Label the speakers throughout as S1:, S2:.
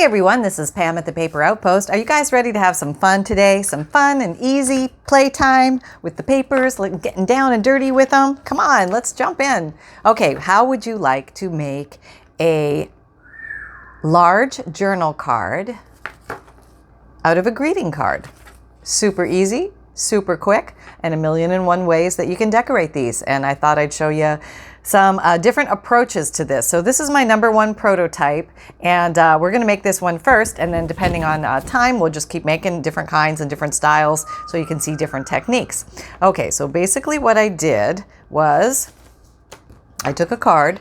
S1: Hey everyone, this is Pam at the Paper Outpost. Are you guys ready to have some fun today? Some fun and easy playtime with the papers, like getting down and dirty with them? Come on, let's jump in. Okay, how would you like to make a large journal card out of a greeting card? Super easy, super quick, and 1,000,001 ways that you can decorate these. And I thought I'd show you some different approaches to this. So this is my #1 prototype, and we're going to make this one first, and then depending on time, we'll just keep making different kinds and different styles so you can see different techniques. Okay, so basically what I did was I took a card,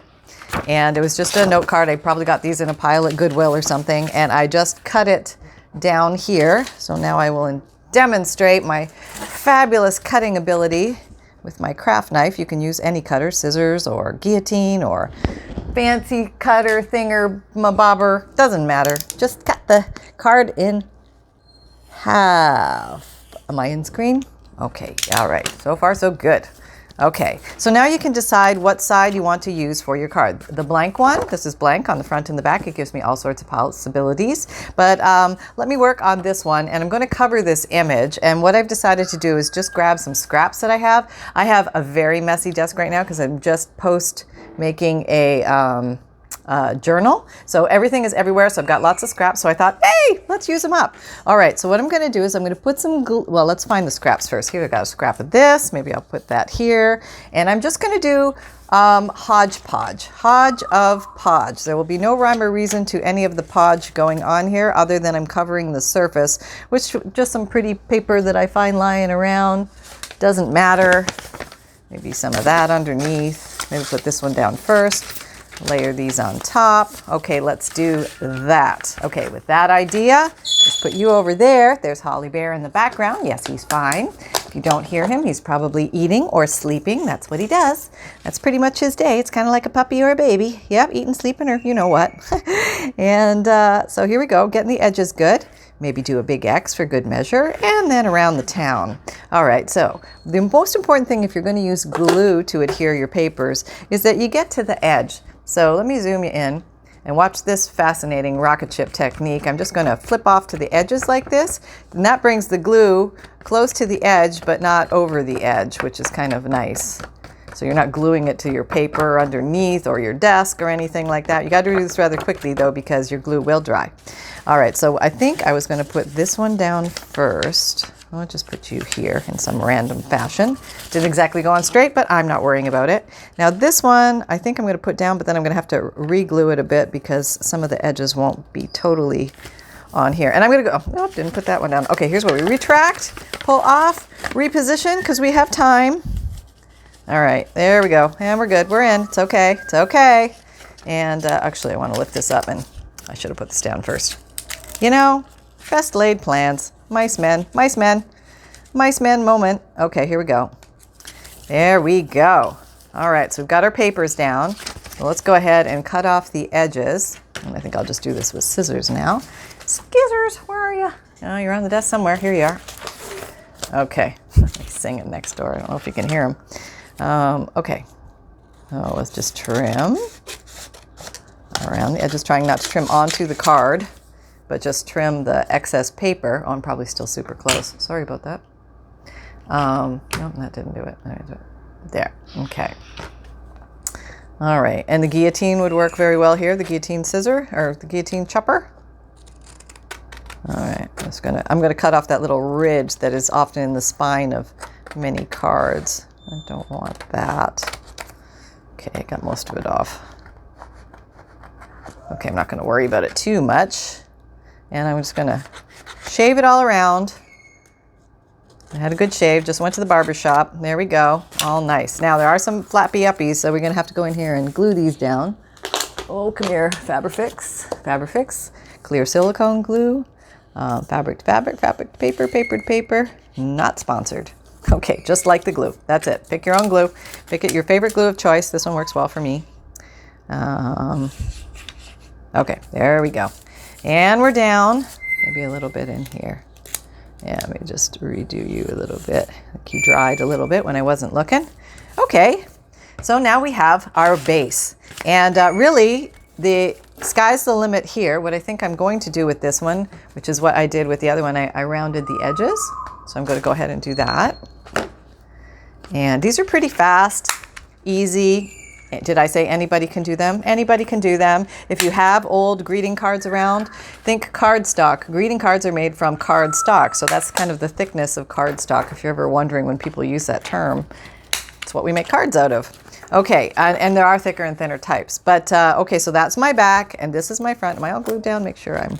S1: and it was just a note card. I probably got these in a pile at Goodwill or something, and I just cut it down here. So now I will demonstrate my fabulous cutting ability with my craft knife. You can use any cutter, scissors or guillotine or fancy cutter thinger bobber, doesn't matter. Just cut the card in half. Am I in screen? Okay, all right, so far so good. Okay, so now you can decide what side you want to use for your card. The blank one, this is blank on the front and the back. It gives me all sorts of possibilities. But let me work on this one, and I'm going to cover this image. And what I've decided to do is just grab some scraps that I have. I have a very messy desk right now because I'm just making a journal. So everything is everywhere. So I've got lots of scraps. So I thought, hey, let's use them up. All right. So what I'm going to do is I'm going to put some glue. Well, let's find the scraps first. Here, I got a scrap of this. Maybe I'll put that here. And I'm just going to do hodgepodge. Hodge of podge. There will be no rhyme or reason to any of the podge going on here other than I'm covering the surface, which just some pretty paper that I find lying around. Doesn't matter. Maybe some of that underneath. Maybe put this one down first. Layer these on top. Okay, let's do that. Okay, with that idea, just put you over there. There's Holly Bear in the background. Yes, he's fine. If you don't hear him, he's probably eating or sleeping. That's what he does. That's pretty much his day. It's kind of like a puppy or a baby. Yep, eating, sleeping, or you know what. And so here we go, getting the edges good. Maybe do a big X for good measure, and then around the town. All right, so the most important thing if you're going to use glue to adhere your papers is that you get to the edge. So let me zoom you in and watch this fascinating rocket ship technique. I'm just going to flip off to the edges like this, and that brings the glue close to the edge but not over the edge, which is kind of nice. So you're not gluing it to your paper underneath or your desk or anything like that. You got to do this rather quickly though because your glue will dry. All right, so I think I was going to put this one down first. I'll just put you here in some random fashion. Didn't exactly go on straight, but I'm not worrying about it. Now this one, I think I'm going to put down, but then I'm going to have to re-glue it a bit because some of the edges won't be totally on here. And I'm going to go, oh, didn't put that one down. Okay, here's where we retract, pull off, reposition because we have time. All right, there we go. And we're good. We're in. It's okay. It's okay. And actually, I want to lift this up, and I should have put this down first. You know, best laid plans. Mice men, mice men, mice men moment. Okay, here we go. There we go. All right, so we've got our papers down. So let's go ahead and cut off the edges. And I think I'll just do this with scissors now. Scissors, where are you? Oh, you're on the desk somewhere. Here you are. Okay, he's singing next door. I don't know if you can hear him. Okay, so let's just trim around the edges, trying not to trim onto the card, but just trim the excess paper. Oh, I'm probably still super close. Sorry about that. No, that didn't do it. There, okay. All right, and the guillotine would work very well here, the guillotine scissor, or the guillotine chopper. All right, I'm gonna cut off that little ridge that is often in the spine of many cards. I don't want that. Okay, I got most of it off. Okay, I'm not gonna worry about it too much. And I'm just gonna shave it all around. I had a good shave, just went to the barber shop. There we go, all nice. Now there are some flappy uppies, so we're gonna have to go in here and glue these down. Oh, come here, Fabrifix, clear silicone glue, fabric to fabric, fabric to paper, paper to paper, not sponsored. Okay, just like the glue, that's it. Pick your own glue, pick your favorite glue of choice. This one works well for me. Okay, there we go. And we're down, maybe a little bit in here. Yeah, let me just redo you a little bit. Like you dried a little bit when I wasn't looking. Okay, so now we have our base. And really, sky's the limit here. What I think I'm going to do with this one, which is what I did with the other one, I rounded the edges. So I'm going to go ahead and do that. And these are pretty fast, easy. Did I say anybody can do them? Anybody can do them. If you have old greeting cards around, think cardstock. Greeting cards are made from cardstock. So that's kind of the thickness of cardstock. If you're ever wondering when people use that term, it's what we make cards out of. Okay, and there are thicker and thinner types. But okay, so that's my back and this is my front. Am I all glued down? Make sure I'm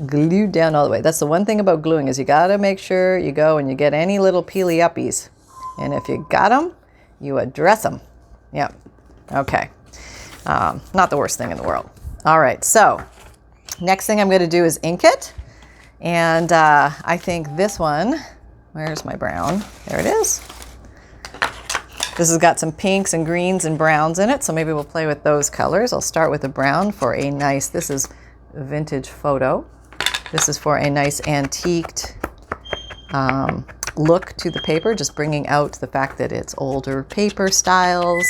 S1: glued down all the way. That's the one thing about gluing is you gotta make sure you go and you get any little peely uppies. And if you got them, you address them. Yep. Okay, not the worst thing in the world. All right, so next thing I'm going to do is ink it. And I think this one, where's my brown? There it is. This has got some pinks and greens and browns in it, so maybe we'll play with those colors. I'll start with the brown for a nice, this is vintage photo. This is for a nice antiqued look to the paper, just bringing out the fact that it's older paper styles.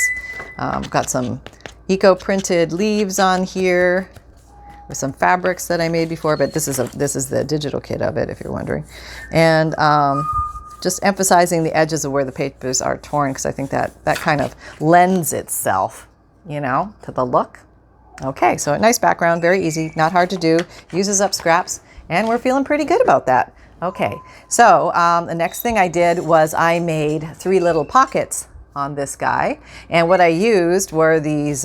S1: Got some eco-printed leaves on here with some fabrics that I made before, but this is the digital kit of it, if you're wondering. And just emphasizing the edges of where the papers are torn, because I think that kind of lends itself, you know, to the look. Okay, so a nice background, very easy, not hard to do, uses up scraps, and we're feeling pretty good about that. Okay, so the next thing I did was I made 3 little pockets on this guy, and what I used were these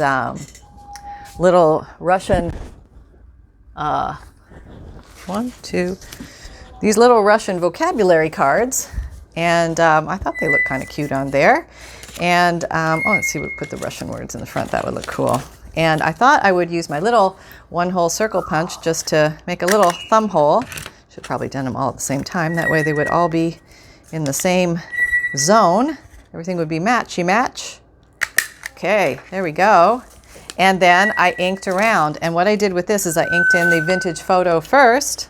S1: little Russian these little Russian vocabulary cards, and I thought they looked kind of cute on there. And let's see, we put the Russian words in the front, that would look cool. And I thought I would use my little 1-hole circle punch just to make a little thumb hole. Should probably done them all at the same time, that way they would all be in the same zone. Everything would be matchy match. Okay, there we go. And then I inked around. And what I did with this is I inked in the vintage photo first,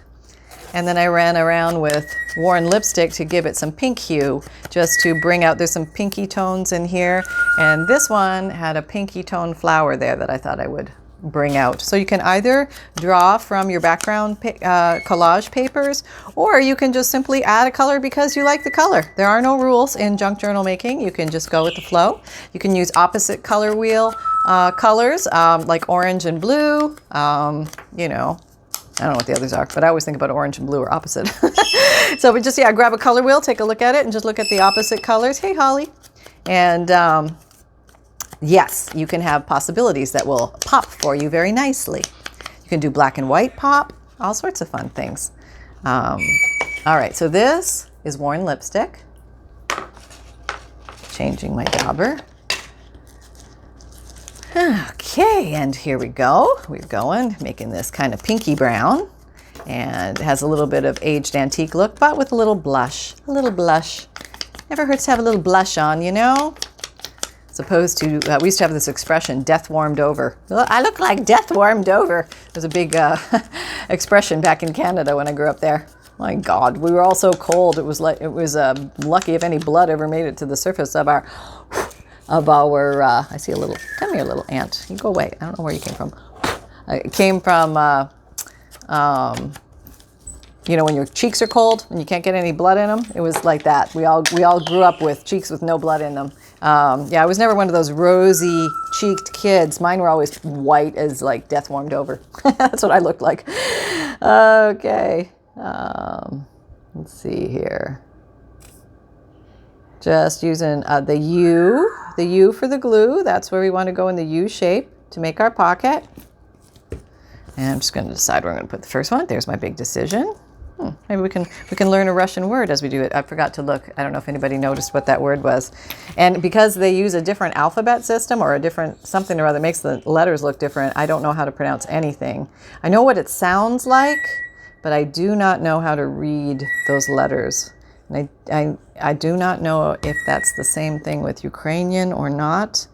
S1: and then I ran around with worn lipstick to give it some pink hue, just to bring out, there's some pinky tones in here. And this one had a pinky tone flower there that I thought I would bring out. So you can either draw from your background collage papers, or you can just simply add a color because you like the color. There are no rules in junk journal making. You can just go with the flow. You can use opposite color wheel colors, like orange and blue. You know, I don't know what the others are, but I always think about orange and blue are opposite. So we just, grab a color wheel, take a look at it, and just look at the opposite colors. Hey, Holly. And yes, you can have possibilities that will pop for you very nicely. You can do black and white pop, all sorts of fun things. All right, so this is worn lipstick. Changing my dauber. Okay, and here we go. We're going, making this kind of pinky brown. And it has a little bit of aged antique look, but with a little blush. A little blush. Never hurts to have a little blush on, you know? As opposed to, we used to have this expression, death warmed over. I look like death warmed over. It was a big expression back in Canada when I grew up there. My God, we were all so cold. It was lucky if any blood ever made it to the surface of our, I see a little, come here, little ant. You go away. I don't know where you came from. It came from, you know, when your cheeks are cold and you can't get any blood in them. It was like that. We all grew up with cheeks with no blood in them. Yeah, I was never one of those rosy cheeked kids. Mine were always white as like death warmed over. That's what I looked like. Okay. Let's see here. Just using the U for the glue. That's where we want to go in the U shape to make our pocket. And I'm just going to decide where I'm going to put the first one. There's my big decision. Maybe we can learn a Russian word as we do it. I forgot to look. I don't know if anybody noticed what that word was. And because they use a different alphabet system or a different something or other that makes the letters look different, I don't know how to pronounce anything. I know what it sounds like, but I do not know how to read those letters. And I do not know if that's the same thing with Ukrainian or not,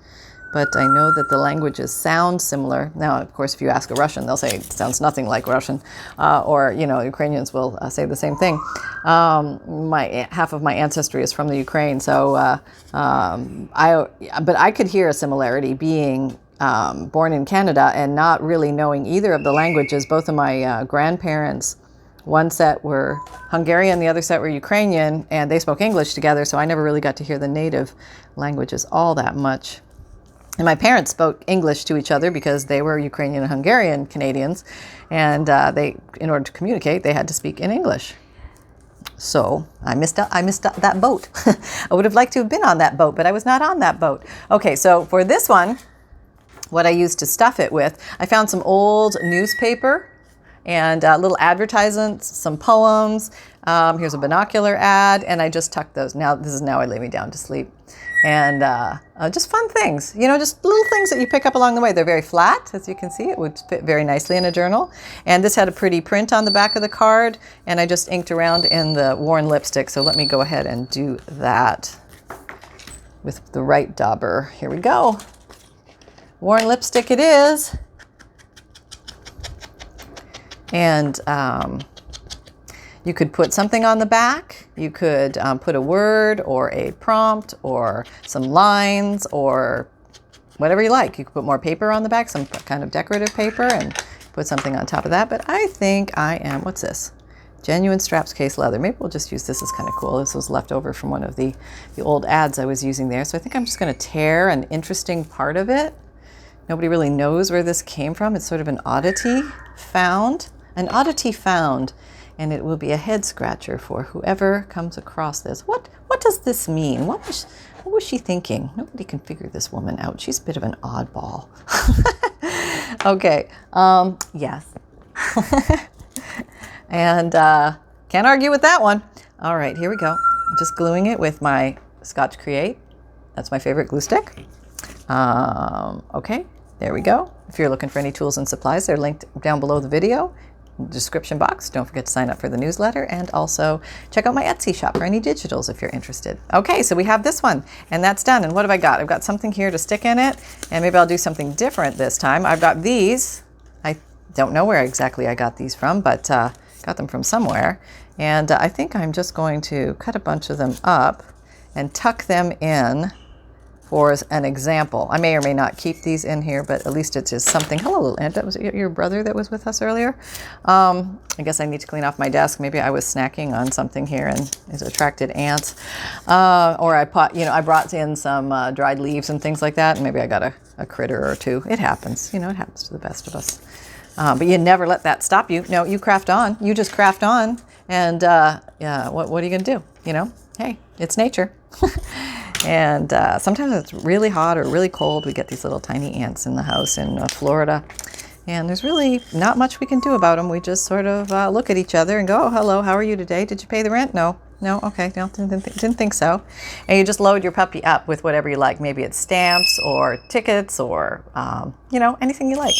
S1: but I know that the languages sound similar. Now, of course, if you ask a Russian, they'll say it sounds nothing like Russian, or, you know, Ukrainians will say the same thing. Half of my ancestry is from the Ukraine, so but I could hear a similarity being born in Canada and not really knowing either of the languages. Both of my grandparents, one set were Hungarian, the other set were Ukrainian, and they spoke English together, so I never really got to hear the native languages all that much. And my parents spoke English to each other because they were Ukrainian and Hungarian Canadians, and in order to communicate, they had to speak in English. So I missed that boat. I would have liked to have been on that boat, but I was not on that boat. Okay, so for this one, what I used to stuff it with, I found some old newspaper and little advertisements, some poems. Here's a binocular ad, and I just tucked those. Now, this is now I lay me down to sleep. And just fun things, you know, just little things that you pick up along the way. They're very flat, as you can see. It would fit very nicely in a journal. And this had a pretty print on the back of the card, and I just inked around in the worn lipstick. So let me go ahead and do that with the right dauber. Here we go. Worn lipstick it is. And you could put something on the back. You could put a word or a prompt or some lines or whatever you like. You could put more paper on the back, some kind of decorative paper, and put something on top of that. But I think what's this? Genuine straps case leather. Maybe we'll just use this as kind of cool. This was left over from one of the old ads I was using there. So I think I'm just going to tear an interesting part of it. Nobody really knows where this came from. It's sort of an oddity found. An oddity found. And it will be a head scratcher for whoever comes across this. What does this mean? What was she thinking? Nobody can figure this woman out. She's a bit of an oddball. Okay. Yes. And can't argue with that one. All right, here we go. I'm just gluing it with my Scotch Create. That's my favorite glue stick. Okay, there we go. If you're looking for any tools and supplies, they're linked down below the video. Description box. Don't forget to sign up for the newsletter, and also check out my Etsy shop for any digitals if you're interested. Okay, so we have this one, and that's done. And what have I got? I've got something here to stick in it, and maybe I'll do something different this time. I've got these. I don't know where exactly I got these from, but got them from somewhere. And I think I'm just going to cut a bunch of them up and tuck them in for an example. I may or may not keep these in here, but at least it's just something. Hello, little ant. That was your brother that was with us earlier. I guess I need to clean off my desk. Maybe I was snacking on something here and it attracted ants. Or I brought in some dried leaves and things like that, and maybe I got a critter or two. It happens. You know, it happens to the best of us. But you never let that stop you. No, you craft on. You just craft on. And yeah, what are you going to do? You know, hey, it's nature. And sometimes it's really hot or really cold. We get these little tiny ants in the house in Florida. And there's really not much we can do about them. We just sort of look at each other and go, oh, hello, how are you today? Did you pay the rent? No, okay, no, didn't think so. And you just load your puppy up with whatever you like. Maybe it's stamps or tickets or, anything you like.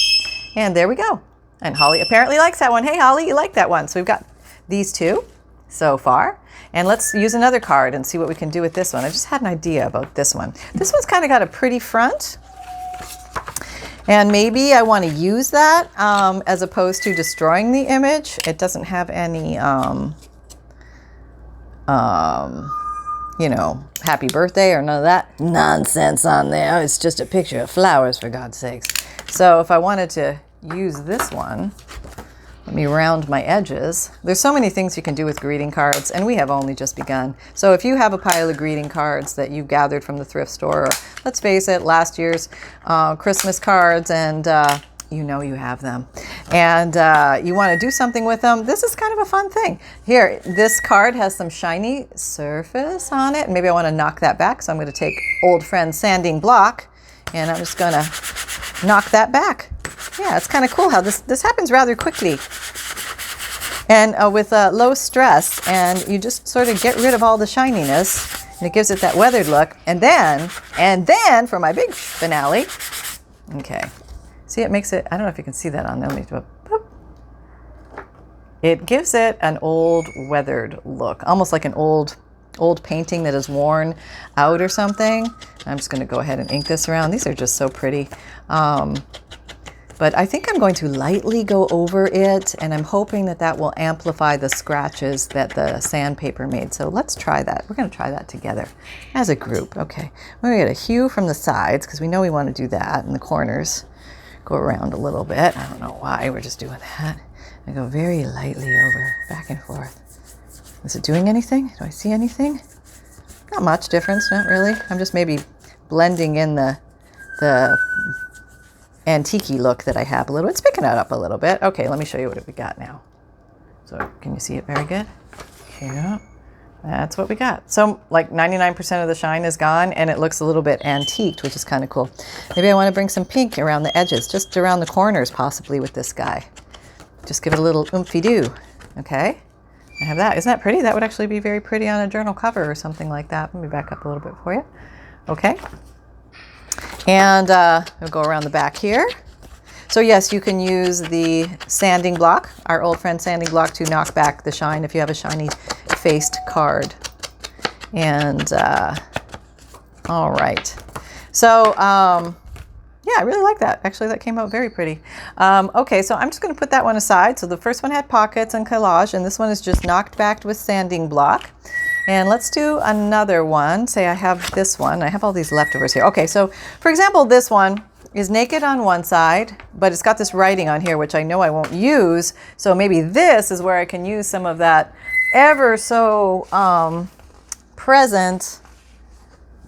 S1: And there we go. And Holly apparently likes that one. Hey, Holly, you like that one. So we've got these two so far. And let's use another card and see what we can do with this one. I just had an idea about this one. This one's kind of got a pretty front. And maybe I want to use that as opposed to destroying the image. It doesn't have any, happy birthday or none of that nonsense on there. It's just a picture of flowers, for God's sakes. So if I wanted to use this one, let me round my edges. There's so many things you can do with greeting cards, and we have only just begun. So if you have a pile of greeting cards that you've gathered from the thrift store, or let's face it, last year's Christmas cards, and you know you have them, and you want to do something with them, this is kind of a fun thing. Here, this card has some shiny surface on it. Maybe I want to knock that back, so I'm going to take old friend sanding block, and I'm just going to knock that back. Yeah, it's kind of cool how this happens rather quickly and with low stress, and you just sort of get rid of all the shininess, and it gives it that weathered look. And then for my big finale, okay, see, it makes it, I don't know if you can see that on there. Let me do a boop. It gives it an old weathered look, almost like an old painting that is worn out or something. I'm just going to go ahead and ink this around. These are just so pretty. But I think I'm going to lightly go over it, and I'm hoping that that will amplify the scratches that the sandpaper made. So let's try that. We're going to try that together as a group. Okay, we're going to get a hue from the sides because we know we want to do that, in the corners. Go around a little bit. I don't know why, we're just doing that. I go very lightly over, back and forth. Is it doing anything? Do I see anything? Not much difference, not really. I'm just maybe blending in the antique-y look that I have a little. It's picking it up a little bit. Okay, let me show you what we got now. So can you see it very good? Yeah, that's what we got. So like 99% of the shine is gone, and it looks a little bit antiqued, which is kind of cool. Maybe I want to bring some pink around the edges, just around the corners possibly with this guy. Just give it a little oomphy-doo. Okay, I have that. Isn't that pretty? That would actually be very pretty on a journal cover or something like that. Let me back up a little bit for you. Okay. And we'll go around the back here. So yes, you can use the sanding block, our old friend sanding block, to knock back the shine if you have a shiny faced card. And all right. So yeah, I really like that. Actually, that came out very pretty. Okay, so I'm just going to put that one aside. So the first one had pockets and collage, and this one is just knocked back with sanding block. And let's do another one. Say I have this one. I have all these leftovers here. Okay, so for example, this one is naked on one side, but it's got this writing on here, which I know I won't use. So maybe this is where I can use some of that ever so present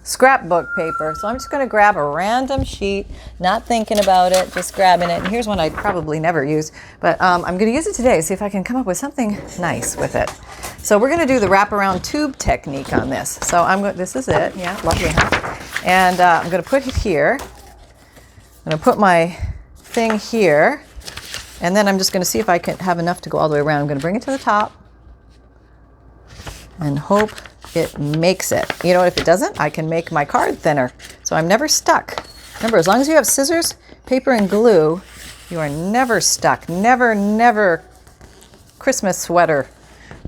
S1: scrapbook paper. So I'm just going to grab a random sheet, not thinking about it, just grabbing it. And here's one I'd probably never use, but I'm going to use it today, see if I can come up with something nice with it. So we're going to do the wraparound tube technique on this. So I'm going. This is it. Yeah, lovely, huh? And I'm going to put it here. I'm going to put my thing here, and then I'm just going to see if I can have enough to go all the way around. I'm going to bring it to the top and hope it makes it. You know, if it doesn't, I can make my card thinner. So I'm never stuck. Remember, as long as you have scissors, paper, and glue, you are never stuck. Never, never Christmas sweater.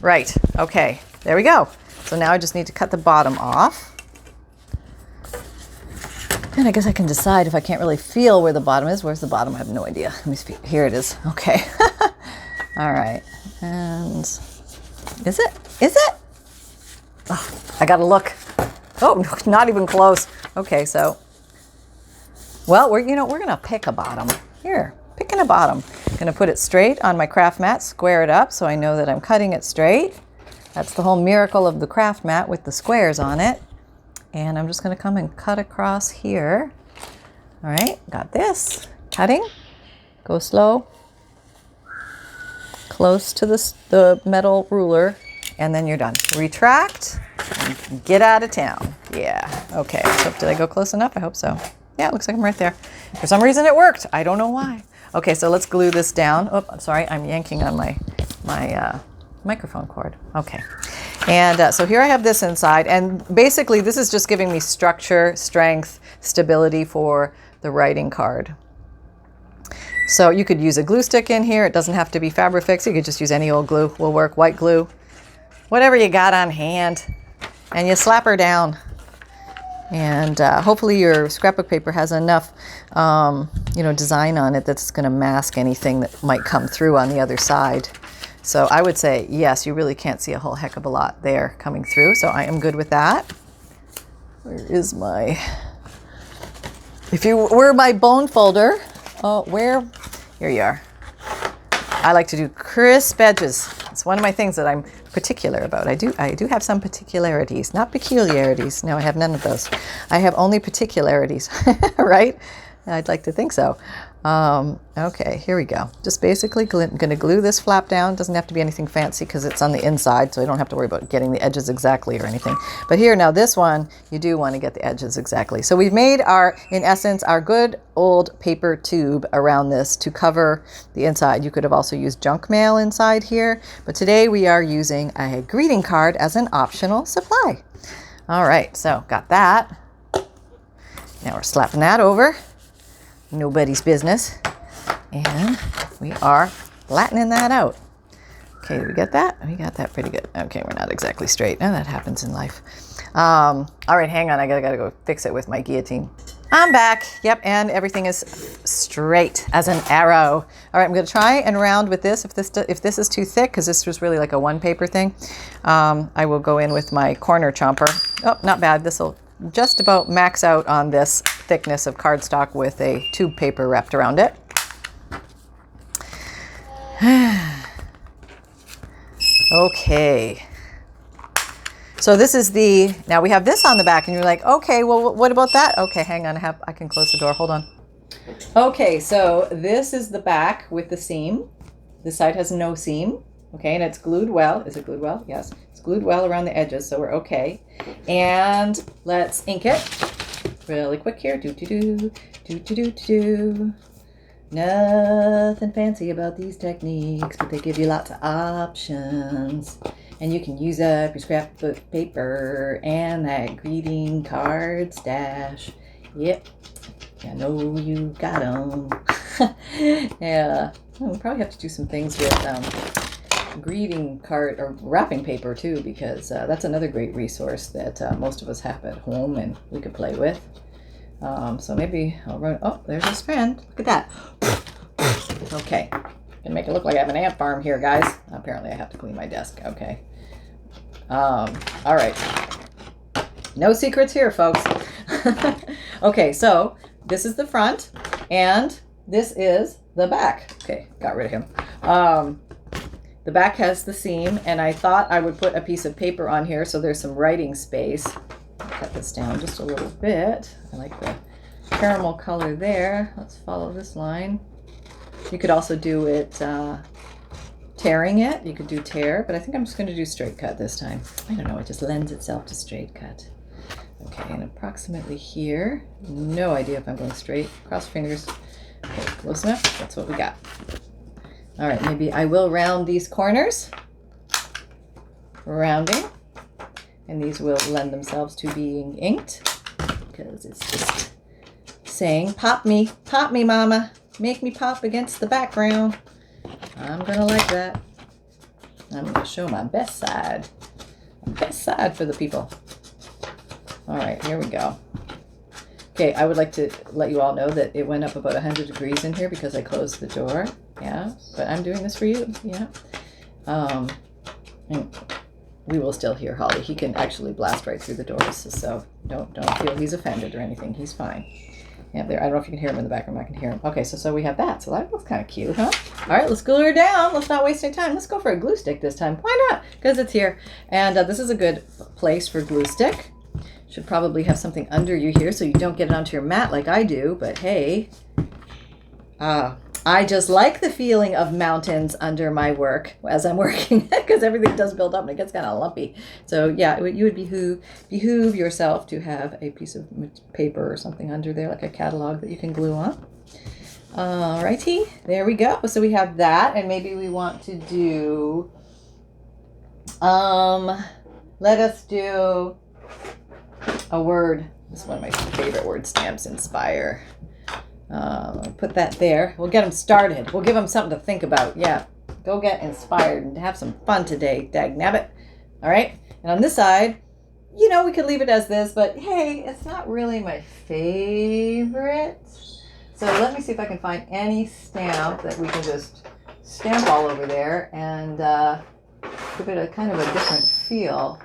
S1: Right, okay, there we go. So now I just need to cut the bottom off. And I guess I can decide if I can't really feel where the bottom is. Where's the bottom? I have no idea. Let me see. Here it is. Okay. All right. And is it? Is it? Oh, I gotta look. Oh, not even close. Okay, so, well, we're gonna pick a bottom. Here, picking a bottom. Gonna put it straight on my craft mat, square it up so I know that I'm cutting it straight. That's the whole miracle of the craft mat with the squares on it. And I'm just gonna come and cut across here. All right, got this. Cutting, go slow, close to the metal ruler, and then you're done. Retract, and get out of town. Yeah, okay, so did I go close enough? I hope so. Yeah, it looks like I'm right there. For some reason it worked. I don't know why. Okay, so let's glue this down. Oh, I'm sorry, I'm yanking on my microphone cord. Okay, and so here I have this inside, and basically this is just giving me structure, strength, stability for the writing card. So you could use a glue stick in here. It doesn't have to be Fabrifix. You could just use any old glue. Will work. White glue, whatever you got on hand, and you slap her down. And hopefully your scrapbook paper has enough, design on it that's going to mask anything that might come through on the other side. So I would say, yes, you really can't see a whole heck of a lot there coming through. So I am good with that. Where is my, if you were my bone folder, oh, where, here you are. I like to do crisp edges. It's one of my things that I'm particular about. I do have some particularities, not peculiarities. No, I have none of those. I have only particularities, right? I'd like to think so. Okay, here we go. Just basically going to glue this flap down. Doesn't have to be anything fancy because it's on the inside, so I don't have to worry about getting the edges exactly or anything. But here, now this one, you do want to get the edges exactly. So we've made in essence, our good old paper tube around this to cover the inside. You could have also used junk mail inside here, but today we are using a greeting card as an optional supply. All right, so got that. Now we're slapping that over. Nobody's business. And we are flattening that out. Okay, did we get that? We got that pretty good. Okay, we're not exactly straight. Now that happens in life. All right, hang on. I gotta go fix it with my guillotine. I'm back. Yep, and everything is straight as an arrow. All right, I'm going to try and round with this. If this is too thick, because this was really like a one paper thing, I will go in with my corner chomper. Oh, not bad. This will just about max out on this thickness of cardstock with a tube paper wrapped around it. Okay. So this is now we have this on the back and you're like, okay, well, what about that? Okay, hang on, I can close the door, hold on. Okay, so this is the back with the seam. This side has no seam, okay, and it's glued well. Is it glued well? Yes, it's glued well around the edges, so we're okay. And let's ink it really quick here. Nothing fancy about these techniques, but they give you lots of options. And you can use up your scrapbook paper and that greeting card stash. Yep, I know you got them. Yeah, we'll probably have to do some things with greeting card or wrapping paper too, because that's another great resource that most of us have at home and we could play with. So maybe I'll run. Oh, there's a strand. Look at that. Okay. Gonna make it look like I have an ant farm here, guys. Apparently I have to clean my desk. Okay. All right. No secrets here, folks. Okay, so this is the front and this is the back. Okay, got rid of him. The back has the seam, and I thought I would put a piece of paper on here so there's some writing space. Cut this down just a little bit. I like the caramel color there. Let's follow this line. You could also do it tearing it. You could do tear, but I think I'm just going to do straight cut this time. I don't know, it just lends itself to straight cut. Okay, and approximately here. No idea if I'm going straight. Cross fingers. Okay, close enough. That's what we got. All right, maybe I will round these corners. Rounding. And these will lend themselves to being inked because it's just saying, pop me, mama. Make me pop against the background. I'm going to like that. I'm going to show my best side. My best side for the people. All right, here we go. Okay, I would like to let you all know that it went up about 100 degrees in here because I closed the door. Yeah, but I'm doing this for you. Yeah. And we will still hear Holly. He can actually blast right through the doors, so don't feel he's offended or anything. He's fine. Yeah, there. I don't know if you can hear him in the background. I can hear him. Okay, so we have that. So that looks kind of cute, huh? All right, let's glue her down. Let's not waste any time. Let's go for a glue stick this time. Why not? Because it's here. And this is a good place for glue stick. Should probably have something under you here so you don't get it onto your mat like I do. But hey, I just like the feeling of mountains under my work as I'm working because everything does build up and it gets kind of lumpy. So yeah, you would behoove yourself to have a piece of paper or something under there, like a catalog that you can glue on. Alrighty, there we go. So we have that, and maybe we want to do, let us do a word. This is one of my favorite word stamps, inspire. Put that there. We'll get them started. We'll give them something to think about. Yeah, go get inspired and have some fun today, dagnabbit. All right, and on this side, you know, we could leave it as this, but hey, it's not really my favorite. So let me see if I can find any stamp that we can just stamp all over there and give it a kind of a different feel.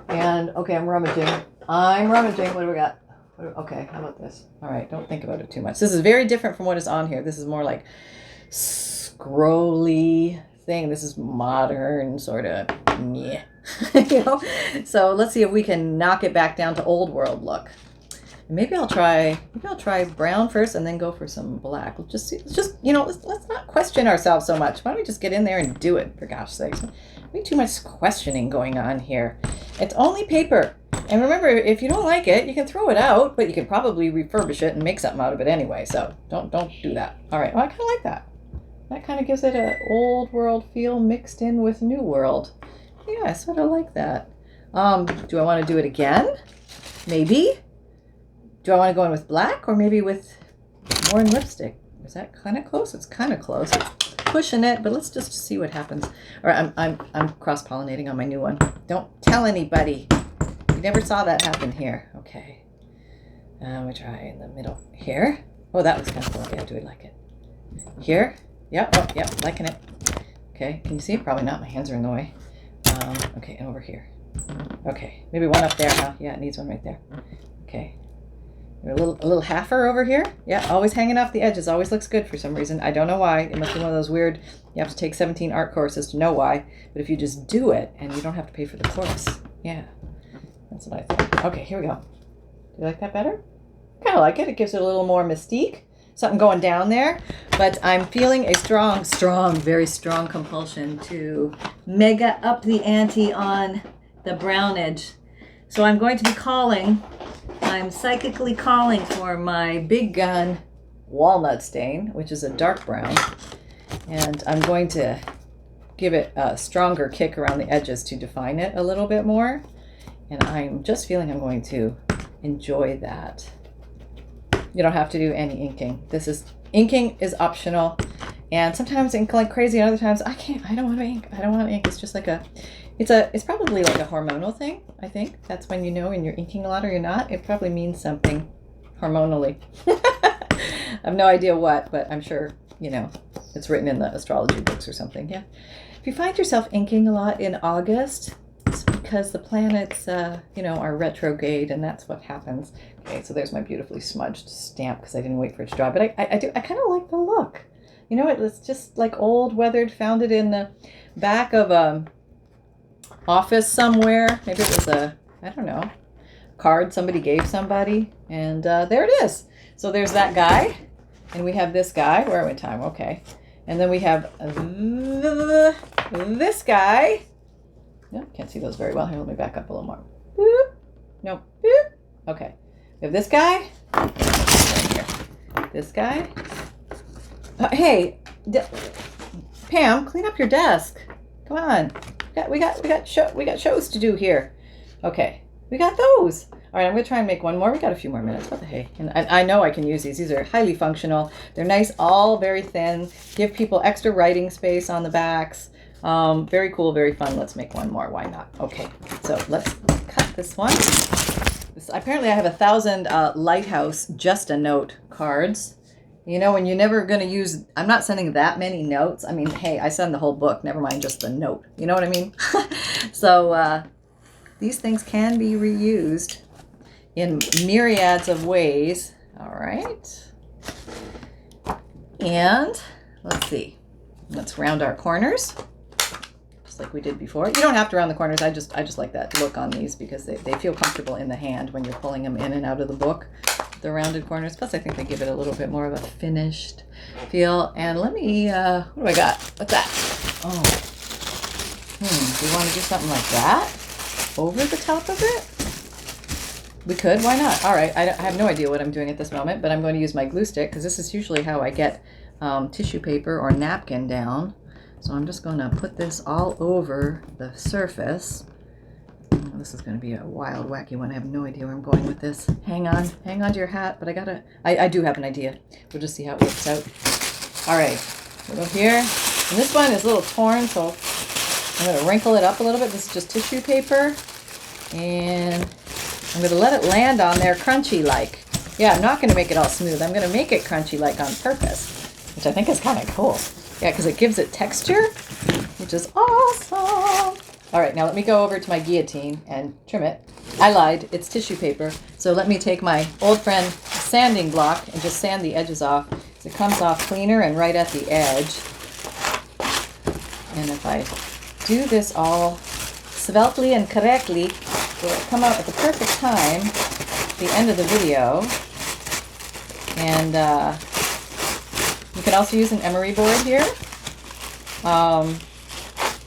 S1: And okay, I'm rummaging. What do we got? Okay, how about this? All right, don't think about it too much. This is very different from what is on here. This is more like scrolly thing. This is modern, sort of, yeah. You know? So let's see if we can knock it back down to old world look. Maybe I'll try brown first and then go for some black. Let's just you know, let's not question ourselves so much. Why don't we just get in there and do it, for gosh sakes? Way too much questioning going on here. It's only paper. And remember, if you don't like it, you can throw it out, but you can probably refurbish it and make something out of it anyway. So don't do that. All right. Well, I kind of like that. That kind of gives it an old world feel mixed in with new world. Yeah, I sort of like that. Do I want to do it again? Maybe. Do I want to go in with black or maybe with more in lipstick? Is that kind of close? It's kind of close. It's pushing it, but let's just see what happens. All right, I'm cross-pollinating on my new one. Don't tell anybody. You never saw that happen here. Okay. We try in the middle here. Oh, that was kind of cool. Yeah, do we like it? Here. Yep. Oh, yep. Liking it. Okay. Can you see? Probably not. My hands are in the way. Okay. And over here. Okay. Maybe one up there. Huh? Yeah, it needs one right there. Okay. A little halfer over here. Yeah, always hanging off the edges. Always looks good for some reason. I don't know why. It must be one of those weird, you have to take 17 art courses to know why. But if you just do it and you don't have to pay for the course. Yeah, that's what I thought. Okay, here we go. Do you like that better? Kind of like it. It gives it a little more mystique. Something going down there. But I'm feeling a very strong compulsion to mega up the ante on the brownage. So I'm going to be I'm psychically calling for my Big Gun walnut stain, which is a dark brown. And I'm going to give it a stronger kick around the edges to define it a little bit more. And I'm just feeling I'm going to enjoy that. You don't have to do any inking. Inking is optional. And sometimes ink like crazy, and other times I don't want to ink. I don't want to ink. It's just like it's probably like a hormonal thing, I think. That's when you know when you're inking a lot or you're not. It probably means something hormonally. I have no idea what, but I'm sure, it's written in the astrology books or something. Yeah. If you find yourself inking a lot in August, it's because the planets, are retrograde, and that's what happens. Okay, so there's my beautifully smudged stamp because I didn't wait for it to dry, but I kind of like the look. It's just like old, weathered, found it in the back of a office somewhere. Maybe it was I don't know, card somebody gave somebody. And there it is. So there's that guy. And we have this guy. Where are we in time? Okay. And then we have this guy. No, can't see those very well. Here, let me back up a little more. Boop. No. Boop. Okay. We have this guy. Right here. This guy. Hey, Pam, clean up your desk. Come on. We got shows to do here. Okay, we got those. All right, I'm gonna try and make one more. We got a few more minutes. What the hey? And I know I can use these. These are highly functional. They're nice, all very thin. Give people extra writing space on the backs. Very cool, very fun. Let's make one more. Why not? Okay, so let's cut this one. Apparently, I have 1,000 Lighthouse Just a Note cards. When you're never going to use, I'm not sending that many notes. I mean, hey, I send the whole book, never mind just the note. You know what I mean? So these things can be reused in myriads of ways. All right. And let's see. Let's round our corners, just like we did before. You don't have to round the corners. I just like that look on these because they feel comfortable in the hand when you're pulling them in and out of the book. The rounded corners, plus I think they give it a little bit more of a finished feel. And let me, what do I got? What's that? Oh, do you want to do something like that over the top of it? We could, why not? All right, I have no idea what I'm doing at this moment, but I'm going to use my glue stick because this is usually how I get tissue paper or napkin down. So I'm just going to put this all over the surface. This is going to be a wild, wacky one. I have no idea where I'm going with this. Hang on to your hat, but I do have an idea. We'll just see how it works out. All right, we'll go here. And this one is a little torn, so I'm going to wrinkle it up a little bit. This is just tissue paper. And I'm going to let it land on there crunchy-like. Yeah, I'm not going to make it all smooth. I'm going to make it crunchy-like on purpose, which I think is kind of cool. Yeah, because it gives it texture, which is awesome. All right, now let me go over to my guillotine and trim it. I lied, it's tissue paper. So let me take my old friend sanding block and just sand the edges off. So it comes off cleaner and right at the edge. And if I do this all sveltely and correctly, it will come out at the perfect time, the end of the video. And you can also use an emery board here.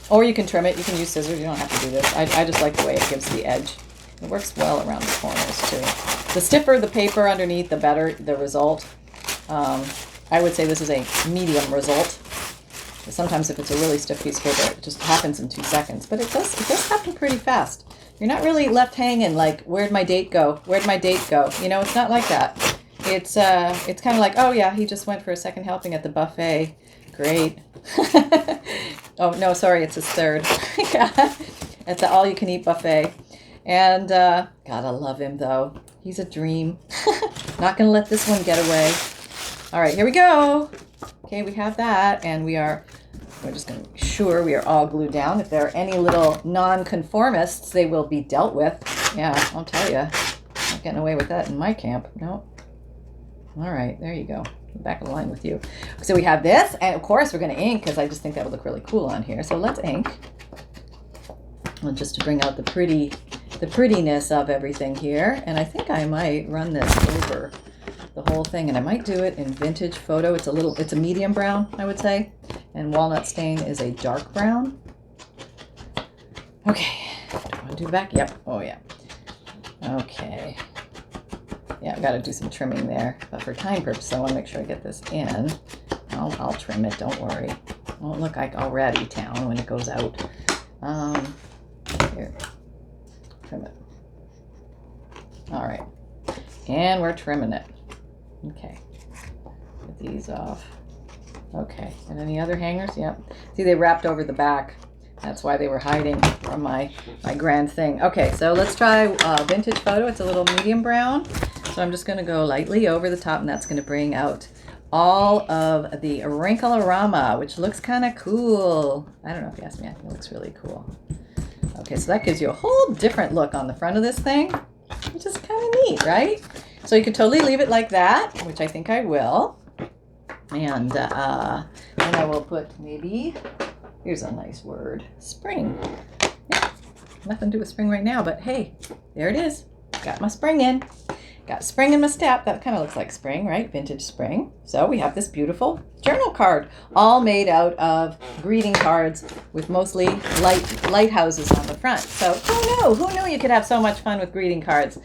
S1: Or you can trim it. You can use scissors. You don't have to do this. I just like the way it gives the edge. It works well around the corners, too. The stiffer the paper underneath, the better the result. I would say this is a medium result. Sometimes if it's a really stiff piece of paper, it just happens in 2 seconds. But it does happen pretty fast. You're not really left hanging like, where'd my date go? Where'd my date go? It's not like that. It's kind of like, oh, yeah, he just went for a second helping at the buffet. Great. Oh, no, sorry, it's his third. Yeah. It's an all-you-can-eat buffet. And gotta love him, though. He's a dream. Not going to let this one get away. All right, here we go. Okay, we have that, and we're just going to be sure we are all glued down. If there are any little non-conformists, they will be dealt with. Yeah, I'll tell you. Not getting away with that in my camp. No. All right, there you go. Back in line with you. So we have this, and of course we're going to ink because I just think that would look really cool on here. So let's ink. Well, just to bring out the prettiness of everything here. And I think I might run this over the whole thing, and I might do it in vintage photo. It's a medium brown, I would say, and walnut stain is a dark brown. Okay, do I want to do the back? Yep. Oh yeah. Okay. Yeah, I've got to do some trimming there, but for time purposes, I want to make sure I get this in. I'll trim it. Don't worry. It won't look like all ratty town when it goes out. Here, trim it. All right, and we're trimming it. Okay, get these off. Okay, and any other hangers? Yep. See, they wrapped over the back. That's why they were hiding from my grand thing. Okay, so let's try vintage photo. It's a little medium brown. So I'm just going to go lightly over the top, and that's going to bring out all of the wrinkle-orama, which looks kind of cool. I don't know if you ask me, I think it looks really cool. Okay, so that gives you a whole different look on the front of this thing, which is kind of neat, right? So you could totally leave it like that, which I think I will. And then I will put maybe, here's a nice word, spring. Yeah, nothing to do with spring right now, but hey, there it is. Got my spring in. Got spring in my step. That kind of looks like spring, right? Vintage spring. So we have this beautiful journal card, all made out of greeting cards with mostly lighthouses on the front. So who knew you could have so much fun with greeting cards?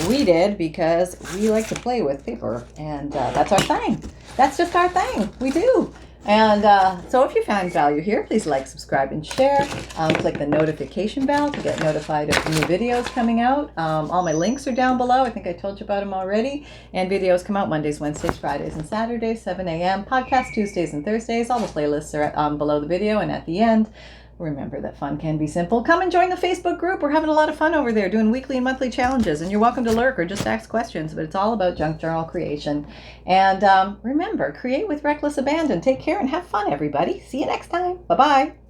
S1: We did, because we like to play with paper, and that's our thing. That's just our thing. We do. And so if you found value here, please like, subscribe, and share. Click the notification bell to get notified of new videos coming out. All my links are down below. I think I told you about them already. And videos come out Mondays, Wednesdays, Fridays, and Saturdays, 7 a.m. Podcasts Tuesdays and Thursdays. All the playlists are below the video. And at the end, remember that fun can be simple. Come and join the Facebook group. We're having a lot of fun over there doing weekly and monthly challenges. And you're welcome to lurk or just ask questions. But it's all about junk journal creation. And remember, create with reckless abandon. Take care and have fun, everybody. See you next time. Bye-bye.